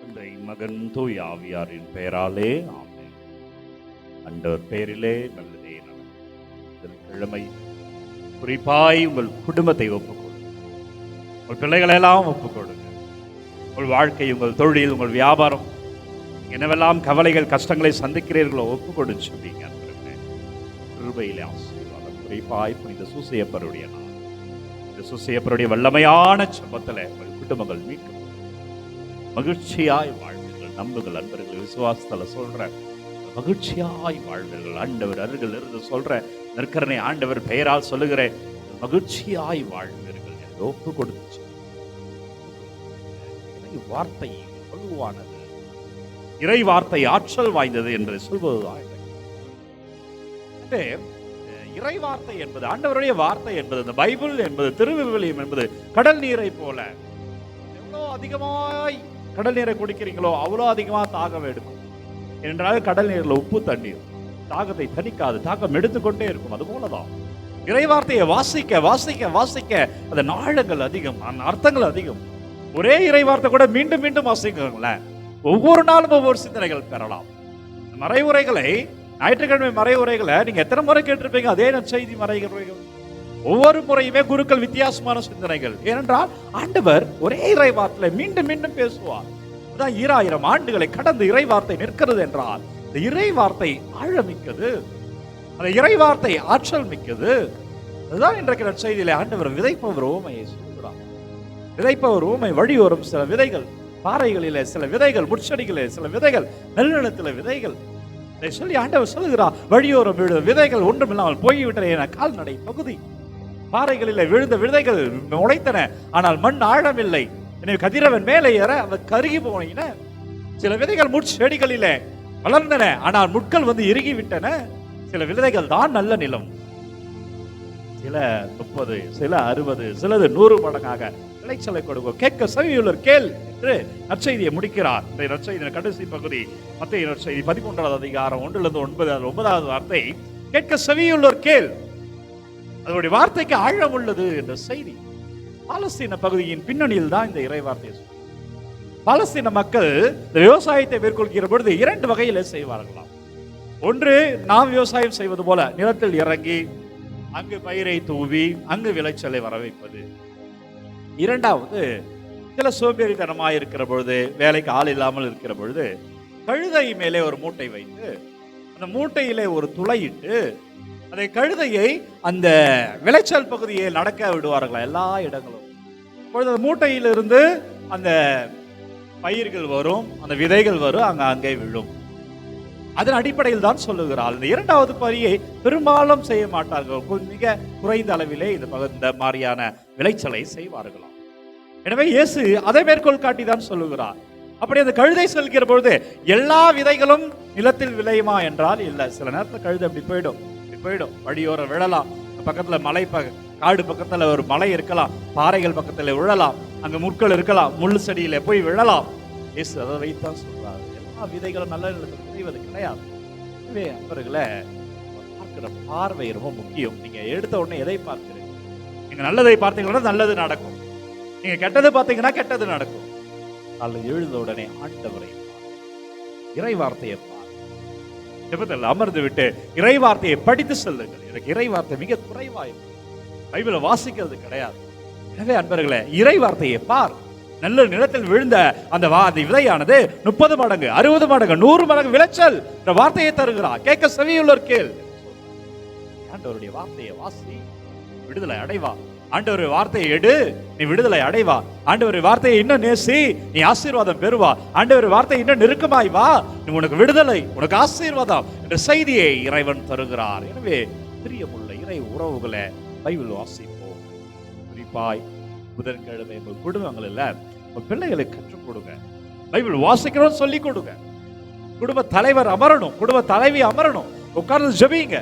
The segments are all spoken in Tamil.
தந்தை மகன் தூய் ஆவியாரின் பெயராலே ஆமென். ஆண்டவர் பெயரிலே நல்லதே நடக்கும். கிழமை குறிப்பாய் உங்கள் குடும்பத்தை ஒப்புக்கொடுங்க, உங்கள் பிள்ளைகளெல்லாம் ஒப்புக்கொடுங்க. உங்கள் வாழ்க்கை, உங்கள் தொழில், உங்கள் வியாபாரம், என்னவெல்லாம் கவலைகள் கஷ்டங்களை சந்திக்கிறீர்களோ ஒப்புக்கொடுங்க. சொல்லிங்க கிருபையிலே ஆசீர்வாதம். குறிப்பாய் புனித சூசையப்பருடைய நாள், இந்த சூசையப்பருடைய வல்லமையான செபத்தில் உங்கள் குடும்பங்கள் மீட்கும். மகிழ்ச்சியாய் வாழ்வீர்கள். நம்புகள் அன்பர்கள் விசுவாசத்தில் சொல்ற மகிழ்ச்சியாய் வாழ்வீர்கள். ஆண்டவர் அருகில் இருந்து சொல்ற நற்கரணை ஆண்டவர் பெயரால் சொல்லுகிற மகிழ்ச்சியாய் வாழ்வீர்கள் என்று ஒப்பு கொடுத்து வார்த்தை வலுவானது, இறை வார்த்தை ஆற்றல் வாய்ந்தது என்று சொல்வதுதான். இறை வார்த்தை என்பது, ஆண்டவருடைய வார்த்தை என்பது, இந்த பைபிள் என்பது, திருவிவிலியம் என்பது கடல் நீரை போல. எவ்வளோ அதிகமாய் கடல் நீரை குடிக்கிறீங்களோ அவ்வளோ அதிகமாக தாகம் எடுக்கும். என்றால் கடல் நீரில் உப்பு தண்ணீர் தாகத்தை தணிக்காது, தாகம் எடுத்துக்கொண்டே இருக்கும். அது போலதான் இறை வார்த்தையை வாசிக்க வாசிக்க வாசிக்க அது நாழங்கள் அதிகம், அர்த்தங்கள் அதிகம். ஒரே இறை வார்த்தை கூட மீண்டும் மீண்டும் வாசிக்கிறீங்களேன், ஒவ்வொரு நாளும் ஒவ்வொரு சிந்தனைகள் பெறலாம். மறைவுரைகளை, ஞாயிற்றுக்கிழமை மறைவுரைகளை நீங்க எத்தனை முறை கேட்டிருப்பீங்க? அதே நற்செய்தி மறைவுரைகள் ஒவ்வொரு முறையுமே குருக்கள் வித்தியாசமான சிந்தனைகள். ஏனென்றால் ஆண்டவர் ஒரே இறை வார்த்தையில மீண்டும் மீண்டும் பேசுவார். அதான் 2000 ஆண்டுகளை கடந்து இறை வார்த்தை நிற்கிறது என்றால் இந்த இறை வார்த்தை ஆழமிக்கது, அந்த இறை வார்த்தை ஆற்றல் மிக்கது. அதுதான் இன்றைக்கு நற்செய்தியிலே ஆண்டவர் விதைப்பவர் ஓமையை சொல்கிறார். விதைப்பவர் ஓமை வழியோரும் சில விதைகள் பாறைகளிலே, சில விதைகள் முட்செடிகளே, சில விதைகள் நெல்நிலத்தில விதைகள். இதை சொல்லி ஆண்டவர் சொல்லுகிறார், வழியோரம் விழுந்த விதைகள் ஒன்றுமில்லாமல் போய்விட்டன என கால்நடை பகுதி. பாறைகளிலே விழுந்த விதைகள் முளைத்தன, ஆனால் மண் ஆழமில்லை. எனவே கதிரவன் மேலே ஏற அவர் கருகி போன. சில விதைகள் முட்செடிகளிலே வளர்ந்தன, ஆனால் முட்கள் வந்து இறுகி விட்டன. சில விதைகள் தான் நல்ல நிலம், சில 30, சில 60, சிலது 100 மடங்காக விளைச்சலை கொடுக்கும். கேட்க செவியுள்ளவர் கேள் என்று நற்செய்தியை முடிக்கிறார். இந்த நற்செய்தியின் கடைசி பகுதி மத்தேயு நற்செய்தி 11வது அதிகாரம் 1-9வது வார்த்தை, கேட்க செவியுள்ளவர் கேள். அதனுடைய வார்த்தைக்கு ஆழம் உள்ளது என்ற செய்தி. பாலஸ்தீன பகுதியின் பின்னணியில் தான் இந்த இறை வார்த்தை. பாலஸ்தீன மக்கள் இந்த விவசாயத்தை மேற்கொள்கிற பொழுது 2 வகையில செய்வார்களாம். ஒன்று, நாம் விவசாயம் செய்வது போல நிலத்தில் இறங்கி அங்கு பயிரை தூவி அங்கு விளைச்சலை வர வைப்பது. இரண்டாவது, சில சோம்பேறித்தனமாக இருக்கிற பொழுது, வேலைக்கு ஆள் இல்லாமல் இருக்கிற பொழுது கழுதை மேலே ஒரு மூட்டை வைத்து அந்த மூட்டையிலே ஒரு துளையிட்டு அதை கழுதையை அந்த விளைச்சல் பகுதியை நடக்க விடுவார்களா எல்லா இடங்களும். அப்பொழுது அந்த மூட்டையிலிருந்து அந்த பயிர்கள் வரும், அந்த விதைகள் வரும், அங்கே விழும். அதன் அடிப்படையில் தான் சொல்லுகிறாள். இந்த இரண்டாவது பணியை பெரும்பாலும் செய்ய மாட்டார்கள், மிக குறைந்த அளவிலே இந்த மாதிரியான விளைச்சலை செய்வார்களாம். எனவே இயேசு அதை மேற்கோள் காட்டி தான் சொல்லுகிறார். அப்படி அந்த கழுதை செல்கிற பொழுது எல்லா விதைகளும் நிலத்தில் விளையுமா என்றால் இல்லை. சில நேரத்தில் கழுதை அப்படி போயிடும், வழியோர விழலாம். பக்கத்துல மலை, காடு பக்கத்துல ஒரு மலை இருக்கலாம், பாறைகள் பக்கத்துல விழலாம், அங்க முட்கள் இருக்கலாம், முள் செடியில போய் விழலாம். இயேசு அதை வைத்தான் சொல்றாரு, எல்லா விதைகளும் நல்ல நிலத்தில் விளைவது கிடையாது. எனவே அவர்களை பார்க்கிற பார்வை ரொம்ப முக்கியம். நீங்க எடுத்த உடனே எதை பார்க்கிறீங்க? நீங்க நல்லதை பார்த்தீங்கன்னா நல்லது நடக்கும், நீங்க கெட்டது பார்த்தீங்கன்னா கெட்டது நடக்கும். அல்லது எழுந்த உடனே ஆண்டவரை இறை வார்த்தையை ஜெபத்தில் அமர்ந்து விட்டு இறை வார்த்தையை படித்து செல்லுங்கள். எனக்கு இறை வார்த்தை மிக குறைவாய் பைபிளை வாசிக்கிறது கிடையாது. எனவே அன்பர்களே, இறை வார்த்தையை பார். நல்ல நிலத்தில் விழுந்த அந்த விதையானது 30 மடங்கு 60 மடங்கு 100 மடங்கு விளைச்சல் என்ற வார்த்தையை தருகிறார். கேட்க செவியுள்ளவர் கேள். ஆண்டவருடைய வார்த்தையை வாசி, விடுதலை அடைவா. ஆண்டவர் வார்த்தையை எடு, நீ விடுதலை அடைவா. ஆண்டவர் வார்த்தையை இன்னும் நேசி, நீ ஆசீர்வாதம் பெறுவா. ஆண்டவர் வார்த்தை இன்னும் நெருக்கமாய் வா, நீ உனக்கு விடுதலை, உனக்கு ஆசீர்வாதம் என்ற செய்தியை இறைவன் தருகிறார். எனவே பிரியமுள்ள இறை உறவுகளை பைபிள் வாசிப்போம். குறிப்பாய் புதன்கிழமை உங்கள் குடும்பங்களில் உங்கள் பிள்ளைகளுக்கு கற்றுக் கொடுங்க. பைபிள் வாசிக்கிறோம் சொல்லிக் கொடுங்க. குடும்ப தலைவர் அமரணும், குடும்ப தலைவி அமரணும், உட்கார்ந்து ஜெபிங்க,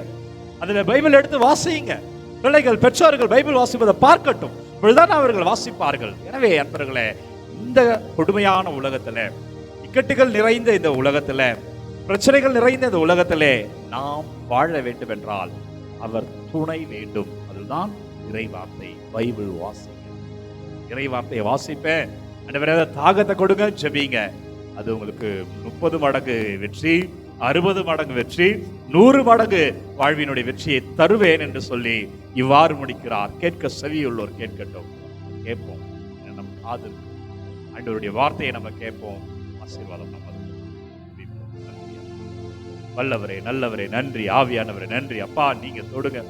அதுல பைபிள் எடுத்து வாசிங்க. பிள்ளைகள், பெற்றோர்கள் பைபிள் வாசிப்பதை பார்க்கட்டும், இப்பொழுதுதான் அவர்கள் வாசிப்பார்கள். எனவே அன்பர்களே, இந்த கொடுமையான உலகத்துல, இக்கட்டுகள் நிறைந்த இந்த உலகத்துல, பிரச்சனைகள் நிறைந்த இந்த உலகத்திலே நாம் வாழ வேண்டும் என்றால் அவர் துணை வேண்டும். அதுதான் இறை வார்த்தை. பைபிள் வாசிங்க, இறை வார்த்தையை வாசிப்பேன். ஆண்டவரே தாகத்தை கொடுங்க, ஜெபிங்க. அது உங்களுக்கு 30 மடங்கு வெற்றி, 60 மடங்கு வெற்றி, 100 மடங்கு வாழ்வினுடைய வெற்றியை தருவேன் என்று சொல்லி இவ்வாறு முடிக்கிறார். கேட்க செவியுள்ளோர் கேட்கட்டும். கேட்போம், நம் காது ஆண்டவருடைய வார்த்தையை நம்ம கேட்போம். ஆசீர்வாதம் நமது. வல்லவரே, நல்லவரே, நன்றி. ஆவியானவரே நன்றி. அப்பா, நீங்க தொடுங்க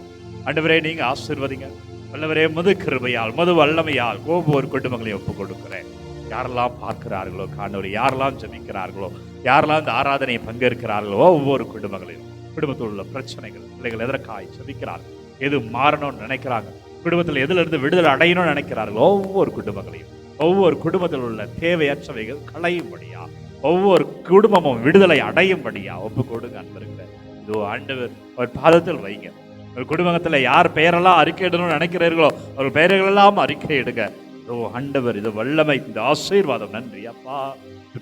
ஆண்டவரே, நீங்க ஆசீர்வதிங்க வல்லவரே. மது கிருபையால், மது வல்லமையால் ஒவ்வொரு குடும்பங்களையும் ஒப்புக் கொடுக்கிறேன். யாரெல்லாம் பார்க்கிறார்களோ ஆண்டவரே, யாரெல்லாம் ஜெபிக்கிறார்களோ, யாரெல்லாம் இந்த ஆராதனையை பங்கேற்கிறார்களோ, ஒவ்வொரு குடும்பங்களையும், குடும்பத்தில் உள்ள பிரச்சனைகள், பிள்ளைகள் எதற்காய் ஜெபிக்கிறார்கள், எது மாறணும்னு நினைக்கிறாங்க, குடும்பத்தில் எதுல இருந்து விடுதலை அடையணும்னு நினைக்கிறார்களோ, ஒவ்வொரு குடும்பங்களையும், ஒவ்வொரு குடும்பத்தில் உள்ள தேவையற்றவைகள் களையும்படியா, ஒவ்வொரு குடும்பமும் விடுதலை அடையும்படியா ஒப்பு கொடுங்க அன்பர்களே. இதோ ஆண்டவர் ஒரு பாதத்தில் வைங்க. ஒரு குடும்பத்தில் யார் பெயரெல்லாம் அறிக்கையிடணும்னு நினைக்கிறீர்களோ அவர்கள் பெயர்களெல்லாம் அறிக்கையிடுங்க. இதோ ஆண்டவர், இது வல்லமை, இந்த ஆசீர்வாதம். நன்றி அப்பா.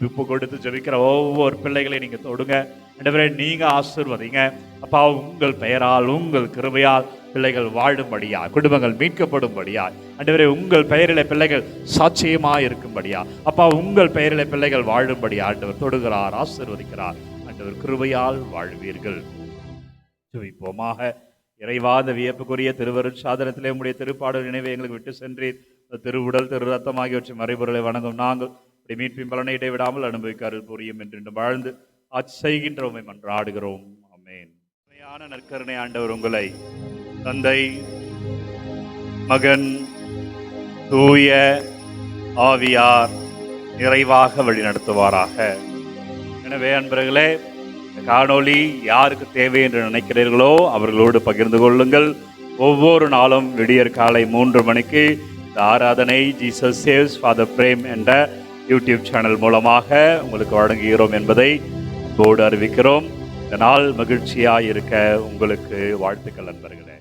உப்பு கொடுத்து ஜெபிக்கிற ஒவ்வொரு பிள்ளைகளையும் நீங்க தொடுங்க ஆண்டவரே. நீங்க ஆசீர்வதிங்க அப்பா. உங்கள் பெயரால், உங்கள் கிருபையால் பிள்ளைகள் வாழும்படியா, குடும்பங்கள் மீட்கப்படும்படியா ஆண்டவரே, உங்கள் பெயரிலே பிள்ளைகள் சாட்சியமாய் இருக்கும்படியா அப்பா, உங்கள் பெயரிலே பிள்ளைகள் வாழும்படியா ஆண்டவர் தொடுகிறார், ஆசீர்வதிக்கிறார். ஆண்டவர் கிருபையால் வாழ்வீர்கள். ஜெபிப்போமாக. இறைவாத வியப்புக்குரிய திருவருட்சாதனத்திலே உம்முடைய திருப்பாடல் நினைவை எங்களுக்கு விட்டு சென்றீர். திருவுடல், திரு ரத்தம் ஆகியவற்றின் மறைபொருளை வணங்கும் நாங்கள் மீட்பின் பலனை இடைவிடாமல் அனுபவிக்க அருள் புரியும் என்று வாழ்ந்து ஆட்சி செய்கின்ற உம்மை மன்றாடுகிறோம். ஆமென். உண்மையான நற்கருணை ஆண்டவர் உங்களை தந்தை, மகன், தூய ஆவியார் நிறைவாக வழிநடத்துவாராக. எனவே அன்பர்களே, காணொளி யாருக்கு தேவை என்று நினைக்கிறீர்களோ அவர்களோடு பகிர்ந்து கொள்ளுங்கள். ஒவ்வொரு நாளும் விடியற் காலை 3 மணிக்கு இந்த ஆராதனை ஜீசஸ் சேவ்ஸ் ஃபாதர் பிரேம் என்ற யூடியூப் சேனல் மூலமாக உங்களுக்கு வழங்குகிறோம் என்பதை போர்டு அறிவிக்கிறோம். இந்த நாள் மகிழ்ச்சியாக இருக்க உங்களுக்கு வாழ்த்துக்கள் நண்பர்களே.